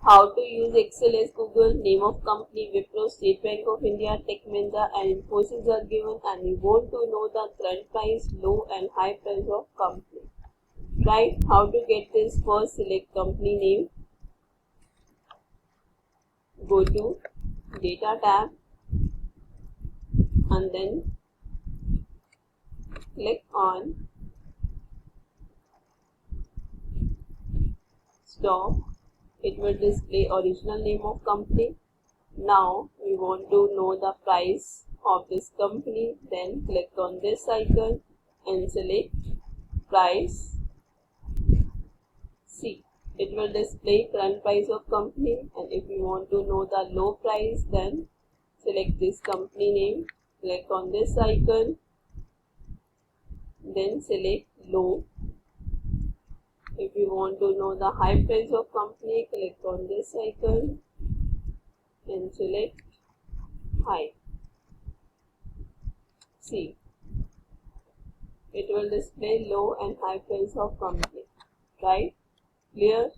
How to use Excel as Google, name of company, Wipro, State Bank of India, Tech Mahindra and Infosys are given, and we want to know the current price, low and high price of company. Right? How to get this? First select company name, go to data tab and then click on stock. It will display original name of company. Now we want to know the price of this company, then click on this icon and select price. See, it will display current price of company, and if we want to know the low price, then select this company name, click on this icon, then select low. If you want to know the high price of company, click on this icon and select high. See, it will display low and high price of company. Right? Clear?